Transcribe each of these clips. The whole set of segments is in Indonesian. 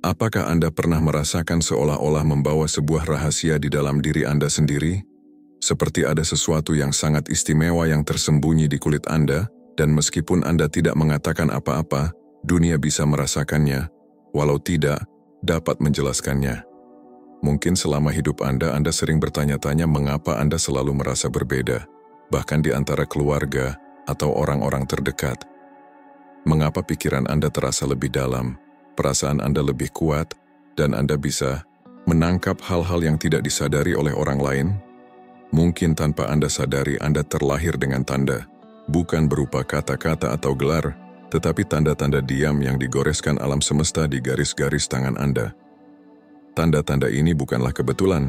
Apakah Anda pernah merasakan seolah-olah membawa sebuah rahasia di dalam diri Anda sendiri? Seperti ada sesuatu yang sangat istimewa yang tersembunyi di kulit Anda, dan meskipun Anda tidak mengatakan apa-apa, dunia bisa merasakannya, walau tidak dapat menjelaskannya. Mungkin selama hidup Anda sering bertanya-tanya mengapa Anda selalu merasa berbeda, bahkan di antara keluarga atau orang-orang terdekat. Mengapa pikiran Anda terasa lebih dalam, perasaan Anda lebih kuat, dan Anda bisa menangkap hal-hal yang tidak disadari oleh orang lain? Mungkin tanpa Anda sadari Anda terlahir dengan tanda, bukan berupa kata-kata atau gelar, tetapi tanda-tanda diam yang digoreskan alam semesta di garis-garis tangan Anda. Tanda-tanda ini bukanlah kebetulan.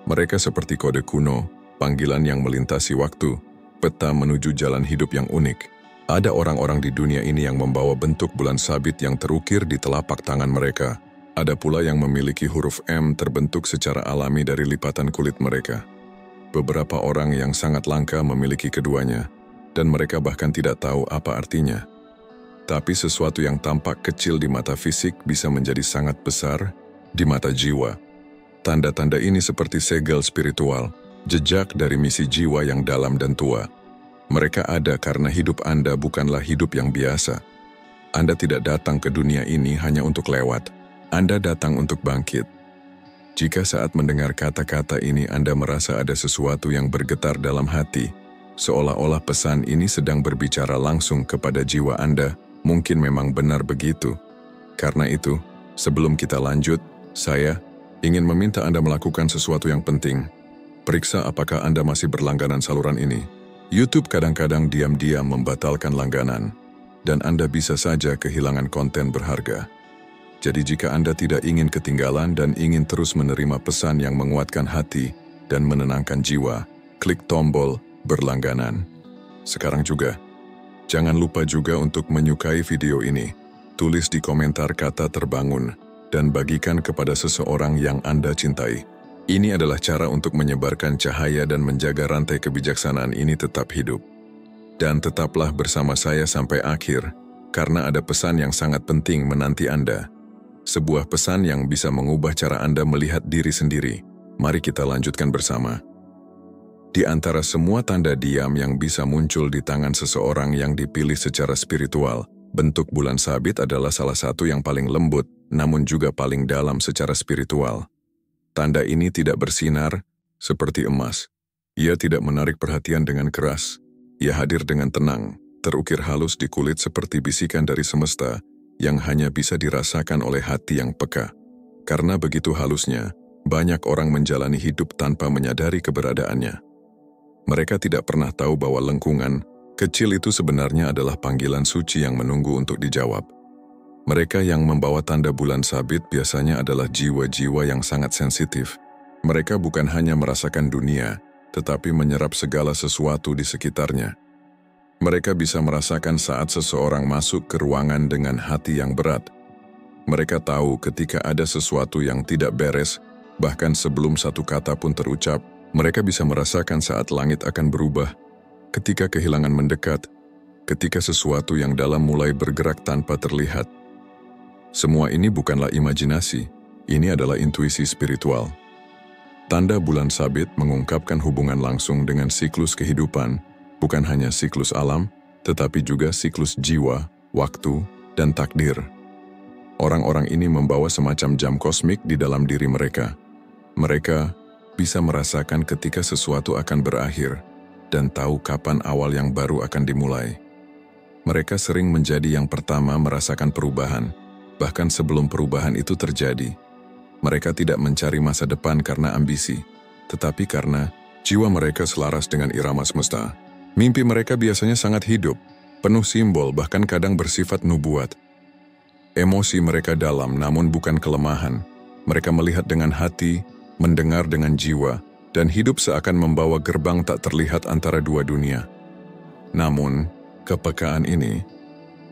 Mereka seperti kode kuno, panggilan yang melintasi waktu, peta menuju jalan hidup yang unik. Ada orang-orang di dunia ini yang membawa bentuk bulan sabit yang terukir di telapak tangan mereka. Ada pula yang memiliki huruf M terbentuk secara alami dari lipatan kulit mereka. Beberapa orang yang sangat langka memiliki keduanya, dan mereka bahkan tidak tahu apa artinya. Tapi sesuatu yang tampak kecil di mata fisik bisa menjadi sangat besar di mata jiwa. Tanda-tanda ini seperti segel spiritual, jejak dari misi jiwa yang dalam dan tua. Mereka ada karena hidup Anda bukanlah hidup yang biasa. Anda tidak datang ke dunia ini hanya untuk lewat. Anda datang untuk bangkit. Jika saat mendengar kata-kata ini Anda merasa ada sesuatu yang bergetar dalam hati, seolah-olah pesan ini sedang berbicara langsung kepada jiwa Anda, mungkin memang benar begitu. Karena itu, sebelum kita lanjut, saya ingin meminta Anda melakukan sesuatu yang penting. Periksa apakah Anda masih berlangganan saluran ini. YouTube kadang-kadang diam-diam membatalkan langganan, dan Anda bisa saja kehilangan konten berharga. Jadi jika Anda tidak ingin ketinggalan dan ingin terus menerima pesan yang menguatkan hati dan menenangkan jiwa, klik tombol berlangganan. Sekarang juga, jangan lupa juga untuk menyukai video ini, tulis di komentar kata terbangun, dan bagikan kepada seseorang yang Anda cintai. Ini adalah cara untuk menyebarkan cahaya dan menjaga rantai kebijaksanaan ini tetap hidup. Dan tetaplah bersama saya sampai akhir, karena ada pesan yang sangat penting menanti Anda. Sebuah pesan yang bisa mengubah cara Anda melihat diri sendiri. Mari kita lanjutkan bersama. Di antara semua tanda diam yang bisa muncul di tangan seseorang yang dipilih secara spiritual, bentuk bulan sabit adalah salah satu yang paling lembut, namun juga paling dalam secara spiritual. Tanda ini tidak bersinar seperti emas. Ia tidak menarik perhatian dengan keras. Ia hadir dengan tenang, terukir halus di kulit seperti bisikan dari semesta yang hanya bisa dirasakan oleh hati yang peka. Karena begitu halusnya, banyak orang menjalani hidup tanpa menyadari keberadaannya. Mereka tidak pernah tahu bahwa lengkungan kecil itu sebenarnya adalah panggilan suci yang menunggu untuk dijawab. Mereka yang membawa tanda bulan sabit biasanya adalah jiwa-jiwa yang sangat sensitif. Mereka bukan hanya merasakan dunia, tetapi menyerap segala sesuatu di sekitarnya. Mereka bisa merasakan saat seseorang masuk ke ruangan dengan hati yang berat. Mereka tahu ketika ada sesuatu yang tidak beres, bahkan sebelum satu kata pun terucap. Mereka bisa merasakan saat langit akan berubah, ketika kehilangan mendekat, ketika sesuatu yang dalam mulai bergerak tanpa terlihat. Semua ini bukanlah imajinasi, ini adalah intuisi spiritual. Tanda bulan sabit mengungkapkan hubungan langsung dengan siklus kehidupan, bukan hanya siklus alam, tetapi juga siklus jiwa, waktu, dan takdir. Orang-orang ini membawa semacam jam kosmik di dalam diri mereka. Mereka bisa merasakan ketika sesuatu akan berakhir, dan tahu kapan awal yang baru akan dimulai. Mereka sering menjadi yang pertama merasakan perubahan, bahkan sebelum perubahan itu terjadi. Mereka tidak mencari masa depan karena ambisi, tetapi karena jiwa mereka selaras dengan irama semesta. Mimpi mereka biasanya sangat hidup, penuh simbol, bahkan kadang bersifat nubuat. Emosi mereka dalam namun bukan kelemahan. Mereka melihat dengan hati, mendengar dengan jiwa, dan hidup seakan membawa gerbang tak terlihat antara dua dunia. Namun, kepekaan ini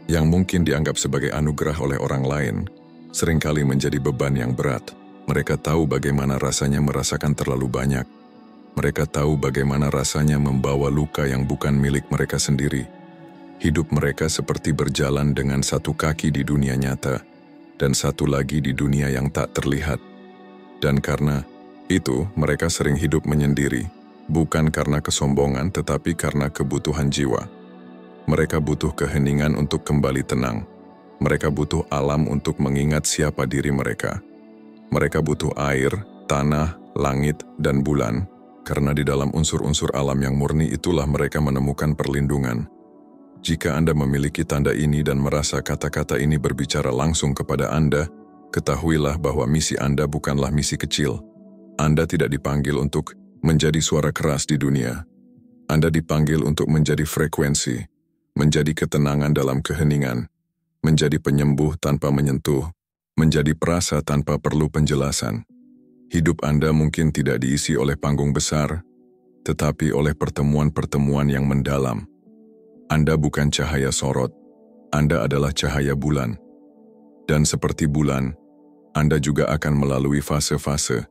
yang mungkin dianggap sebagai anugerah oleh orang lain, seringkali menjadi beban yang berat. Mereka tahu bagaimana rasanya merasakan terlalu banyak. Mereka tahu bagaimana rasanya membawa luka yang bukan milik mereka sendiri. Hidup mereka seperti berjalan dengan satu kaki di dunia nyata, dan satu lagi di dunia yang tak terlihat. Dan karena itu, mereka sering hidup menyendiri, bukan karena kesombongan tetapi karena kebutuhan jiwa. Mereka butuh keheningan untuk kembali tenang. Mereka butuh alam untuk mengingat siapa diri mereka. Mereka butuh air, tanah, langit, dan bulan, karena di dalam unsur-unsur alam yang murni itulah mereka menemukan perlindungan. Jika Anda memiliki tanda ini dan merasa kata-kata ini berbicara langsung kepada Anda, ketahuilah bahwa misi Anda bukanlah misi kecil. Anda tidak dipanggil untuk menjadi suara keras di dunia. Anda dipanggil untuk menjadi frekuensi, menjadi ketenangan dalam keheningan, menjadi penyembuh tanpa menyentuh, menjadi perasa tanpa perlu penjelasan. Hidup Anda mungkin tidak diisi oleh panggung besar, tetapi oleh pertemuan-pertemuan yang mendalam. Anda bukan cahaya sorot, Anda adalah cahaya bulan. Dan seperti bulan, Anda juga akan melalui fase-fase.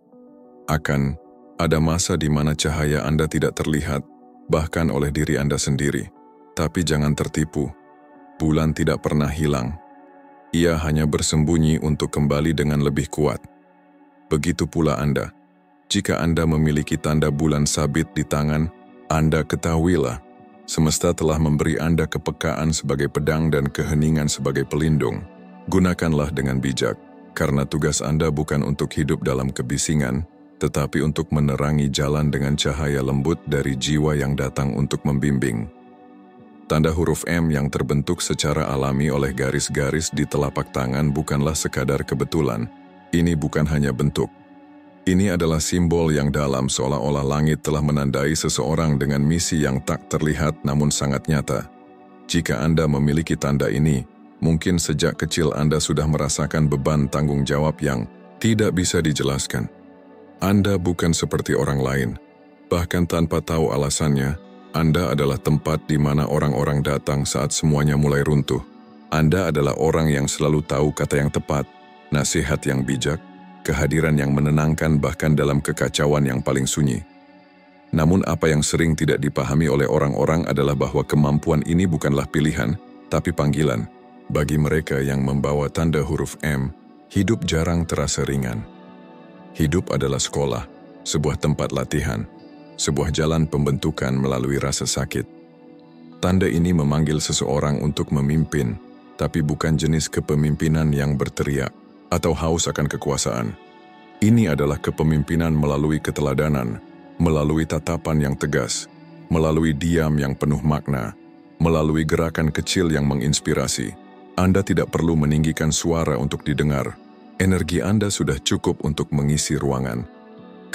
Akan ada masa di mana cahaya Anda tidak terlihat, bahkan oleh diri Anda sendiri. Tapi jangan tertipu, bulan tidak pernah hilang. Ia hanya bersembunyi untuk kembali dengan lebih kuat. Begitu pula Anda. Jika Anda memiliki tanda bulan sabit di tangan, Anda ketahuilah, semesta telah memberi Anda kepekaan sebagai pedang dan keheningan sebagai pelindung. Gunakanlah dengan bijak, karena tugas Anda bukan untuk hidup dalam kebisingan, tetapi untuk menerangi jalan dengan cahaya lembut dari jiwa yang datang untuk membimbing. Tanda huruf M yang terbentuk secara alami oleh garis-garis di telapak tangan bukanlah sekadar kebetulan. Ini bukan hanya bentuk. Ini adalah simbol yang dalam, seolah-olah langit telah menandai seseorang dengan misi yang tak terlihat namun sangat nyata. Jika Anda memiliki tanda ini, mungkin sejak kecil Anda sudah merasakan beban tanggung jawab yang tidak bisa dijelaskan. Anda bukan seperti orang lain. Bahkan tanpa tahu alasannya, Anda adalah tempat di mana orang-orang datang saat semuanya mulai runtuh. Anda adalah orang yang selalu tahu kata yang tepat, nasihat yang bijak, kehadiran yang menenangkan bahkan dalam kekacauan yang paling sunyi. Namun apa yang sering tidak dipahami oleh orang-orang adalah bahwa kemampuan ini bukanlah pilihan, tapi panggilan. Bagi mereka yang membawa tanda huruf M, hidup jarang terasa ringan. Hidup adalah sekolah, sebuah tempat latihan, sebuah jalan pembentukan melalui rasa sakit. Tanda ini memanggil seseorang untuk memimpin, tapi bukan jenis kepemimpinan yang berteriak atau haus akan kekuasaan. Ini adalah kepemimpinan melalui keteladanan, melalui tatapan yang tegas, melalui diam yang penuh makna, melalui gerakan kecil yang menginspirasi. Anda tidak perlu meninggikan suara untuk didengar. Energi Anda sudah cukup untuk mengisi ruangan.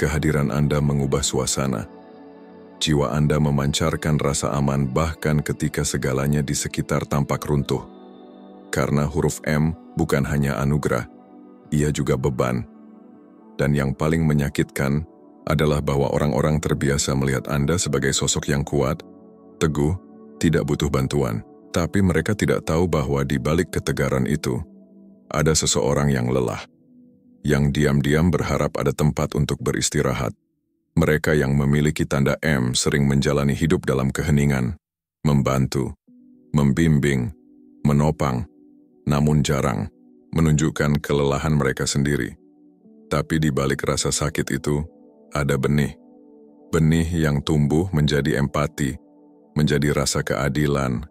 Kehadiran Anda mengubah suasana. Jiwa Anda memancarkan rasa aman bahkan ketika segalanya di sekitar tampak runtuh. Karena huruf M bukan hanya anugerah, ia juga beban. Dan yang paling menyakitkan adalah bahwa orang-orang terbiasa melihat Anda sebagai sosok yang kuat, teguh, tidak butuh bantuan. Tapi mereka tidak tahu bahwa di balik ketegaran itu, ada seseorang yang lelah, yang diam-diam berharap ada tempat untuk beristirahat. Mereka yang memiliki tanda M sering menjalani hidup dalam keheningan, membantu, membimbing, menopang, namun jarang menunjukkan kelelahan mereka sendiri. Tapi di balik rasa sakit itu, ada benih. Benih yang tumbuh menjadi empati, menjadi rasa keadilan,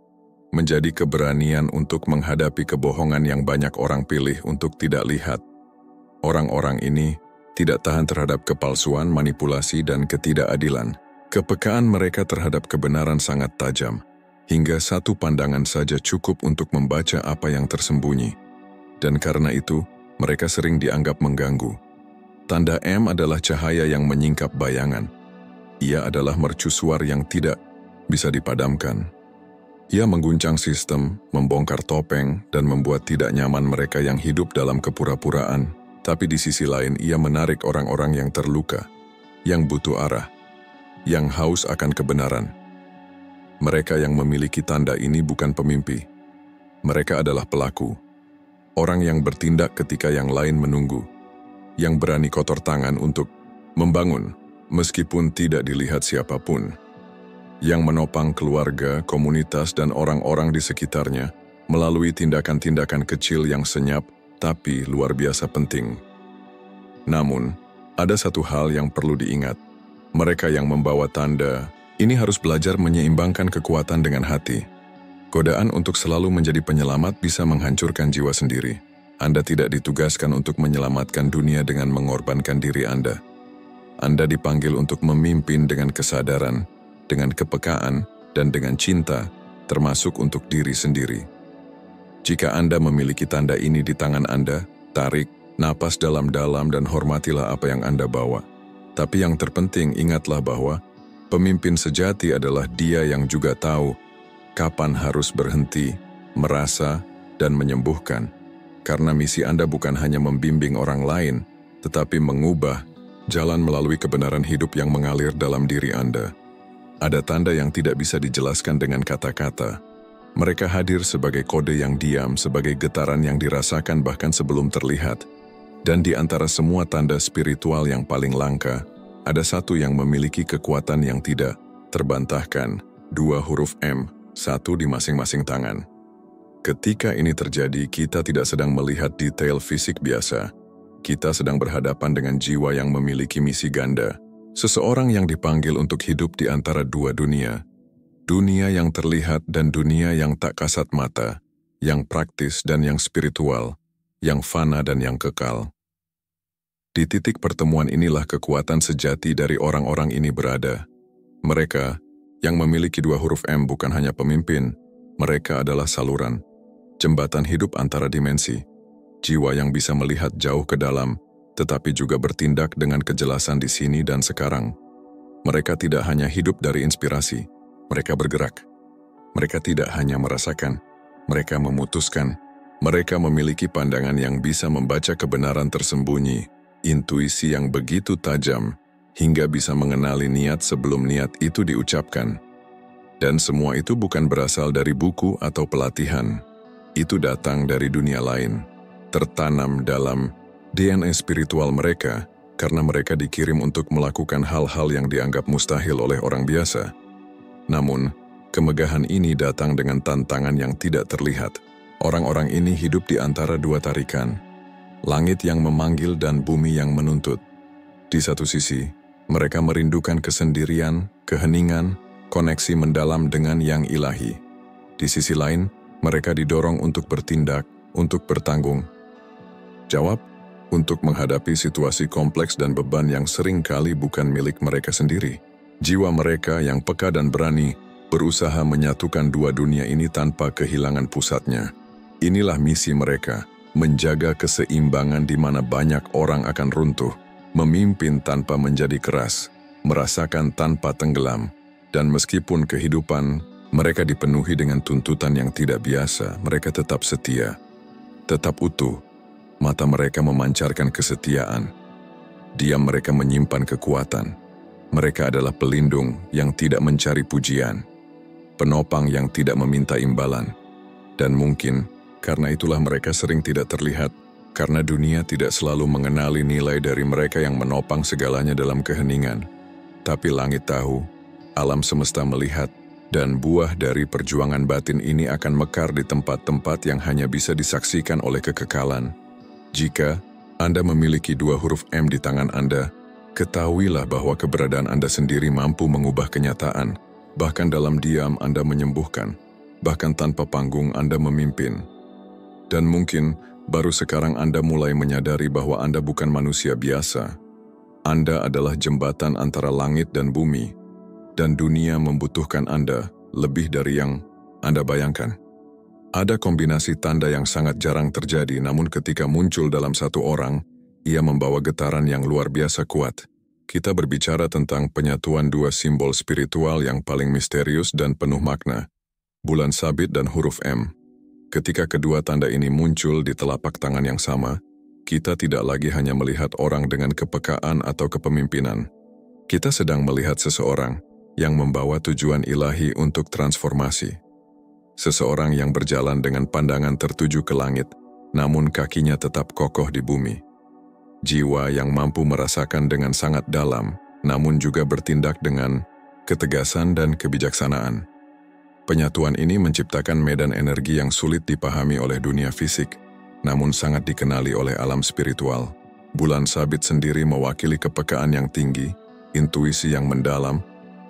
menjadi keberanian untuk menghadapi kebohongan yang banyak orang pilih untuk tidak lihat. Orang-orang ini tidak tahan terhadap kepalsuan, manipulasi, dan ketidakadilan. Kepekaan mereka terhadap kebenaran sangat tajam, hingga satu pandangan saja cukup untuk membaca apa yang tersembunyi. Dan karena itu, mereka sering dianggap mengganggu. Tanda M adalah cahaya yang menyingkap bayangan. Ia adalah mercusuar yang tidak bisa dipadamkan. Ia mengguncang sistem, membongkar topeng, dan membuat tidak nyaman mereka yang hidup dalam kepura-puraan. Tapi di sisi lain, ia menarik orang-orang yang terluka, yang butuh arah, yang haus akan kebenaran. Mereka yang memiliki tanda ini bukan pemimpi. Mereka adalah pelaku. Orang yang bertindak ketika yang lain menunggu, yang berani kotor tangan untuk membangun, meskipun tidak dilihat siapapun, yang menopang keluarga, komunitas, dan orang-orang di sekitarnya melalui tindakan-tindakan kecil yang senyap tapi luar biasa penting. Namun, ada satu hal yang perlu diingat. Mereka yang membawa tanda ini harus belajar menyeimbangkan kekuatan dengan hati. Godaan untuk selalu menjadi penyelamat bisa menghancurkan jiwa sendiri. Anda tidak ditugaskan untuk menyelamatkan dunia dengan mengorbankan diri Anda. Anda dipanggil untuk memimpin dengan kesadaran, dengan kepekaan, dan dengan cinta, termasuk untuk diri sendiri. Jika Anda memiliki tanda ini di tangan Anda, tarik napas dalam-dalam dan hormatilah apa yang Anda bawa. Tapi yang terpenting, ingatlah bahwa pemimpin sejati adalah dia yang juga tahu kapan harus berhenti, merasa, dan menyembuhkan. Karena misi Anda bukan hanya membimbing orang lain, tetapi mengubah jalan melalui kebenaran hidup yang mengalir dalam diri Anda. Ada tanda yang tidak bisa dijelaskan dengan kata-kata. Mereka hadir sebagai kode yang diam, sebagai getaran yang dirasakan bahkan sebelum terlihat. Dan di antara semua tanda spiritual yang paling langka, ada satu yang memiliki kekuatan yang tidak terbantahkan, 2 huruf M, 1 di masing-masing tangan. Ketika ini terjadi, kita tidak sedang melihat detail fisik biasa. Kita sedang berhadapan dengan jiwa yang memiliki misi ganda. Seseorang yang dipanggil untuk hidup di antara 2 dunia. Dunia yang terlihat dan dunia yang tak kasat mata, yang praktis dan yang spiritual, yang fana dan yang kekal. Di titik pertemuan inilah kekuatan sejati dari orang-orang ini berada. Mereka yang memiliki 2 huruf M bukan hanya pemimpin, mereka adalah saluran, jembatan hidup antara dimensi, jiwa yang bisa melihat jauh ke dalam, tetapi juga bertindak dengan kejelasan di sini dan sekarang. Mereka tidak hanya hidup dari inspirasi, mereka bergerak. Mereka tidak hanya merasakan, mereka memutuskan. Mereka memiliki pandangan yang bisa membaca kebenaran tersembunyi, intuisi yang begitu tajam, hingga bisa mengenali niat sebelum niat itu diucapkan. Dan semua itu bukan berasal dari buku atau pelatihan. Itu datang dari dunia lain, tertanam dalam DNA spiritual mereka, karena mereka dikirim untuk melakukan hal-hal yang dianggap mustahil oleh orang biasa. Namun, kemegahan ini datang dengan tantangan yang tidak terlihat. Orang-orang ini hidup di antara 2 tarikan, langit yang memanggil dan bumi yang menuntut. Di satu sisi, mereka merindukan kesendirian, keheningan, koneksi mendalam dengan yang ilahi. Di sisi lain, mereka didorong untuk bertindak, untuk bertanggung jawab, untuk menghadapi situasi kompleks dan beban yang sering kali bukan milik mereka sendiri. Jiwa mereka yang peka dan berani berusaha menyatukan 2 dunia ini tanpa kehilangan pusatnya. Inilah misi mereka, menjaga keseimbangan di mana banyak orang akan runtuh, memimpin tanpa menjadi keras, merasakan tanpa tenggelam, dan meskipun kehidupan mereka dipenuhi dengan tuntutan yang tidak biasa, mereka tetap setia, tetap utuh. Mata mereka memancarkan kesetiaan. Diam mereka menyimpan kekuatan. Mereka adalah pelindung yang tidak mencari pujian, penopang yang tidak meminta imbalan. Dan mungkin karena itulah mereka sering tidak terlihat, karena dunia tidak selalu mengenali nilai dari mereka yang menopang segalanya dalam keheningan. Tapi langit tahu, alam semesta melihat, dan buah dari perjuangan batin ini akan mekar di tempat-tempat yang hanya bisa disaksikan oleh kekekalan. Jika Anda memiliki 2 huruf M di tangan Anda, ketahuilah bahwa keberadaan Anda sendiri mampu mengubah kenyataan. Bahkan dalam diam Anda menyembuhkan, bahkan tanpa panggung Anda memimpin. Dan mungkin baru sekarang Anda mulai menyadari bahwa Anda bukan manusia biasa. Anda adalah jembatan antara langit dan bumi. Dan dunia membutuhkan Anda lebih dari yang Anda bayangkan. Ada kombinasi tanda yang sangat jarang terjadi, namun ketika muncul dalam satu orang, ia membawa getaran yang luar biasa kuat. Kita berbicara tentang penyatuan 2 simbol spiritual yang paling misterius dan penuh makna, bulan sabit dan huruf M. Ketika kedua tanda ini muncul di telapak tangan yang sama, kita tidak lagi hanya melihat orang dengan kepekaan atau kepemimpinan. Kita sedang melihat seseorang yang membawa tujuan ilahi untuk transformasi. Seseorang yang berjalan dengan pandangan tertuju ke langit, namun kakinya tetap kokoh di bumi. Jiwa yang mampu merasakan dengan sangat dalam, namun juga bertindak dengan ketegasan dan kebijaksanaan. Penyatuan ini menciptakan medan energi yang sulit dipahami oleh dunia fisik, namun sangat dikenali oleh alam spiritual. Bulan sabit sendiri mewakili kepekaan yang tinggi, intuisi yang mendalam,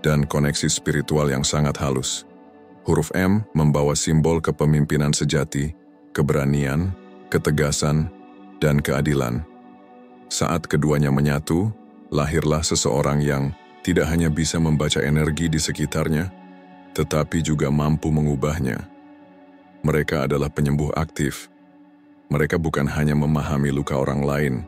dan koneksi spiritual yang sangat halus. Huruf M membawa simbol kepemimpinan sejati, keberanian, ketegasan, dan keadilan. Saat keduanya menyatu, lahirlah seseorang yang tidak hanya bisa membaca energi di sekitarnya, tetapi juga mampu mengubahnya. Mereka adalah penyembuh aktif. Mereka bukan hanya memahami luka orang lain,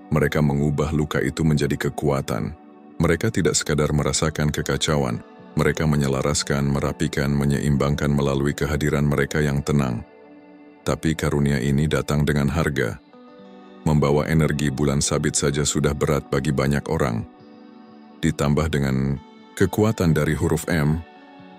mereka mengubah luka itu menjadi kekuatan. Mereka tidak sekadar merasakan kekacauan, mereka menyelaraskan, merapikan, menyeimbangkan melalui kehadiran mereka yang tenang. Tapi karunia ini datang dengan harga. Membawa energi bulan sabit saja sudah berat bagi banyak orang. Ditambah dengan kekuatan dari huruf M,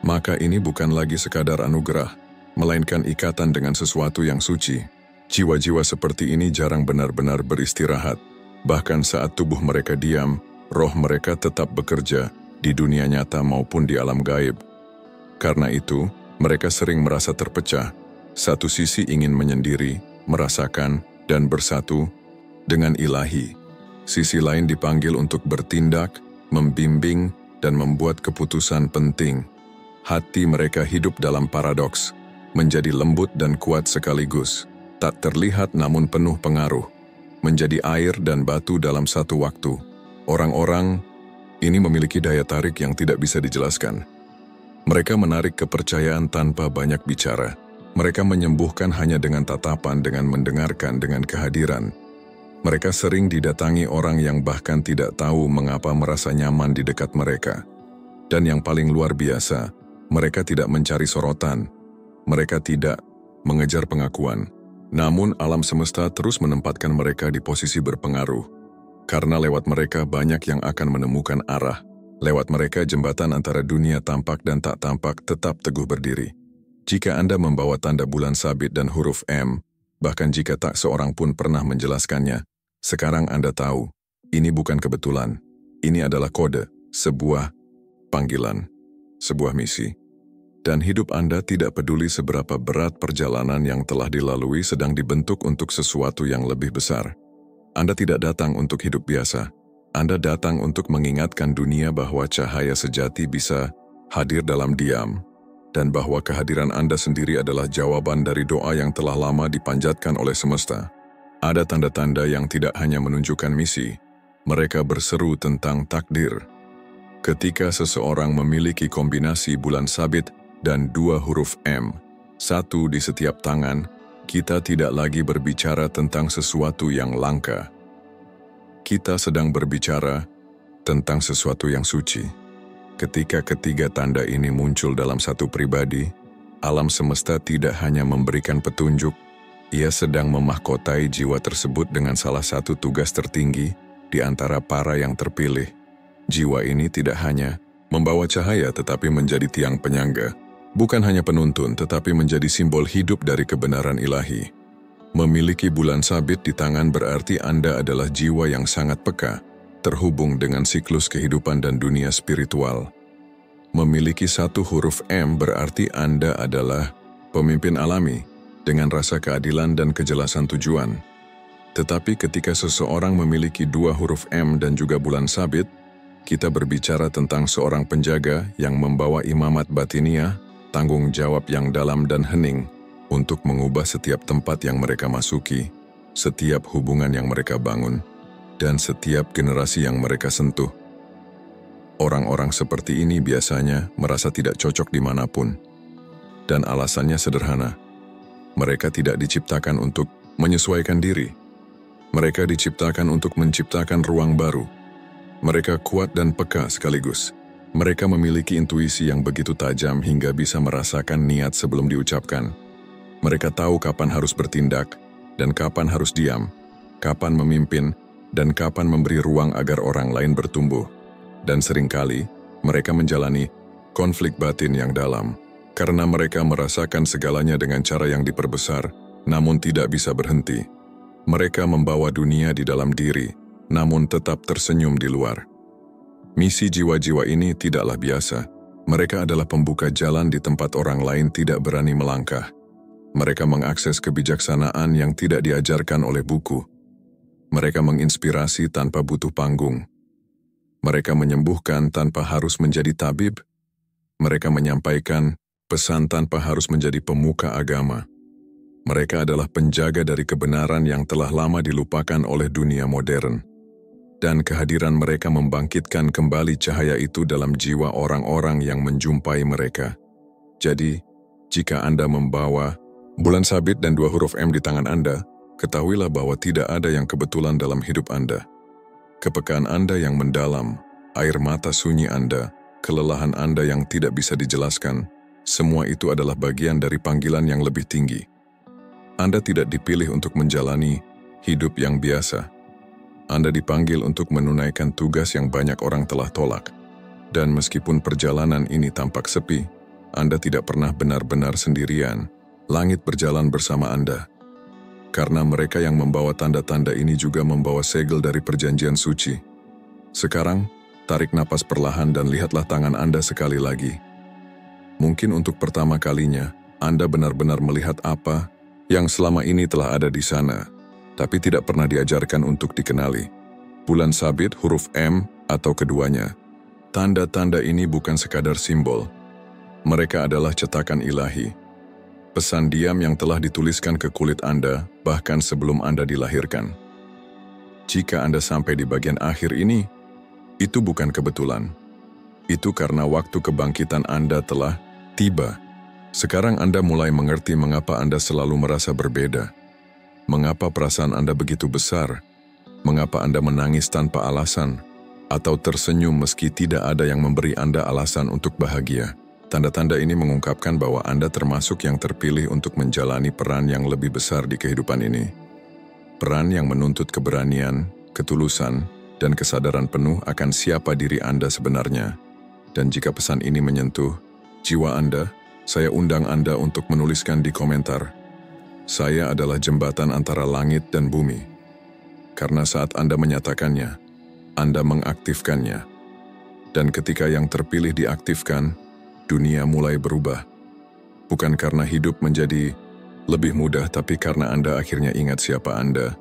maka ini bukan lagi sekadar anugerah, melainkan ikatan dengan sesuatu yang suci. Jiwa-jiwa seperti ini jarang benar-benar beristirahat. Bahkan saat tubuh mereka diam, roh mereka tetap bekerja di dunia nyata maupun di alam gaib. Karena itu, mereka sering merasa terpecah. Satu sisi ingin menyendiri, merasakan, dan bersatu dengan ilahi. Sisi lain dipanggil untuk bertindak, membimbing, dan membuat keputusan penting. Hati mereka hidup dalam paradoks, menjadi lembut dan kuat sekaligus, tak terlihat namun penuh pengaruh, menjadi air dan batu dalam satu waktu. Orang-orang ini memiliki daya tarik yang tidak bisa dijelaskan. Mereka menarik kepercayaan tanpa banyak bicara. Mereka menyembuhkan hanya dengan tatapan, dengan mendengarkan, dengan kehadiran. Mereka sering didatangi orang yang bahkan tidak tahu mengapa merasa nyaman di dekat mereka. Dan yang paling luar biasa, mereka tidak mencari sorotan. Mereka tidak mengejar pengakuan. Namun alam semesta terus menempatkan mereka di posisi berpengaruh. Karena lewat mereka banyak yang akan menemukan arah. Lewat mereka jembatan antara dunia tampak dan tak tampak tetap teguh berdiri. Jika Anda membawa tanda bulan sabit dan huruf M, bahkan jika tak seorang pun pernah menjelaskannya, sekarang Anda tahu, ini bukan kebetulan. Ini adalah kode, sebuah panggilan, sebuah misi. Dan hidup Anda tidak peduli seberapa berat perjalanan yang telah dilalui sedang dibentuk untuk sesuatu yang lebih besar. Anda tidak datang untuk hidup biasa. Anda datang untuk mengingatkan dunia bahwa cahaya sejati bisa hadir dalam diam, dan bahwa kehadiran Anda sendiri adalah jawaban dari doa yang telah lama dipanjatkan oleh semesta. Ada tanda-tanda yang tidak hanya menunjukkan misi, mereka berseru tentang takdir. Ketika seseorang memiliki kombinasi bulan sabit dan dua huruf M, satu di setiap tangan, kita tidak lagi berbicara tentang sesuatu yang langka. Kita sedang berbicara tentang sesuatu yang suci. Ketika ketiga tanda ini muncul dalam satu pribadi, alam semesta tidak hanya memberikan petunjuk, ia sedang memahkotai jiwa tersebut dengan salah satu tugas tertinggi di antara para yang terpilih. Jiwa ini tidak hanya membawa cahaya tetapi menjadi tiang penyangga. Bukan hanya penuntun, tetapi menjadi simbol hidup dari kebenaran ilahi. Memiliki bulan sabit di tangan berarti Anda adalah jiwa yang sangat peka, terhubung dengan siklus kehidupan dan dunia spiritual. Memiliki satu huruf M berarti Anda adalah pemimpin alami, dengan rasa keadilan dan kejelasan tujuan. Tetapi ketika seseorang memiliki dua huruf M dan juga bulan sabit, kita berbicara tentang seorang penjaga yang membawa imamat batiniah, tanggung jawab yang dalam dan hening untuk mengubah setiap tempat yang mereka masuki, setiap hubungan yang mereka bangun, dan setiap generasi yang mereka sentuh. Orang-orang seperti ini biasanya merasa tidak cocok dimanapun, dan alasannya sederhana. Mereka tidak diciptakan untuk menyesuaikan diri. Mereka diciptakan untuk menciptakan ruang baru. Mereka kuat dan peka sekaligus. Mereka memiliki intuisi yang begitu tajam hingga bisa merasakan niat sebelum diucapkan. Mereka tahu kapan harus bertindak dan kapan harus diam, kapan memimpin dan kapan memberi ruang agar orang lain bertumbuh. Dan seringkali, mereka menjalani konflik batin yang dalam, karena mereka merasakan segalanya dengan cara yang diperbesar, namun tidak bisa berhenti. Mereka membawa dunia di dalam diri, namun tetap tersenyum di luar. Misi jiwa-jiwa ini tidaklah biasa. Mereka adalah pembuka jalan di tempat orang lain tidak berani melangkah. Mereka mengakses kebijaksanaan yang tidak diajarkan oleh buku. Mereka menginspirasi tanpa butuh panggung. Mereka menyembuhkan tanpa harus menjadi tabib. Mereka menyampaikan pesan tanpa harus menjadi pemuka agama. Mereka adalah penjaga dari kebenaran yang telah lama dilupakan oleh dunia modern. Dan kehadiran mereka membangkitkan kembali cahaya itu dalam jiwa orang-orang yang menjumpai mereka. Jadi, jika Anda membawa bulan sabit dan 2 huruf M di tangan Anda, ketahuilah bahwa tidak ada yang kebetulan dalam hidup Anda. Kepekaan Anda yang mendalam, air mata sunyi Anda, kelelahan Anda yang tidak bisa dijelaskan, semua itu adalah bagian dari panggilan yang lebih tinggi. Anda tidak dipilih untuk menjalani hidup yang biasa. Anda dipanggil untuk menunaikan tugas yang banyak orang telah tolak. Dan meskipun perjalanan ini tampak sepi, Anda tidak pernah benar-benar sendirian. Langit berjalan bersama Anda. Karena mereka yang membawa tanda-tanda ini juga membawa segel dari perjanjian suci. Sekarang, tarik napas perlahan dan lihatlah tangan Anda sekali lagi. Mungkin untuk pertama kalinya, Anda benar-benar melihat apa yang selama ini telah ada di sana, tapi tidak pernah diajarkan untuk dikenali. Bulan sabit, huruf M, atau keduanya. Tanda-tanda ini bukan sekadar simbol. Mereka adalah cetakan ilahi. Pesan diam yang telah dituliskan ke kulit Anda, bahkan sebelum Anda dilahirkan. Jika Anda sampai di bagian akhir ini, itu bukan kebetulan. Itu karena waktu kebangkitan Anda telah tiba. Sekarang Anda mulai mengerti mengapa Anda selalu merasa berbeda. Mengapa perasaan Anda begitu besar? Mengapa Anda menangis tanpa alasan? Atau tersenyum meski tidak ada yang memberi Anda alasan untuk bahagia? Tanda-tanda ini mengungkapkan bahwa Anda termasuk yang terpilih untuk menjalani peran yang lebih besar di kehidupan ini. Peran yang menuntut keberanian, ketulusan, dan kesadaran penuh akan siapa diri Anda sebenarnya. Dan jika pesan ini menyentuh jiwa Anda, saya undang Anda untuk menuliskan di komentar, "Saya adalah jembatan antara langit dan bumi." Karena saat Anda menyatakannya, Anda mengaktifkannya. Dan ketika yang terpilih diaktifkan, dunia mulai berubah. Bukan karena hidup menjadi lebih mudah, tapi karena Anda akhirnya ingat siapa Anda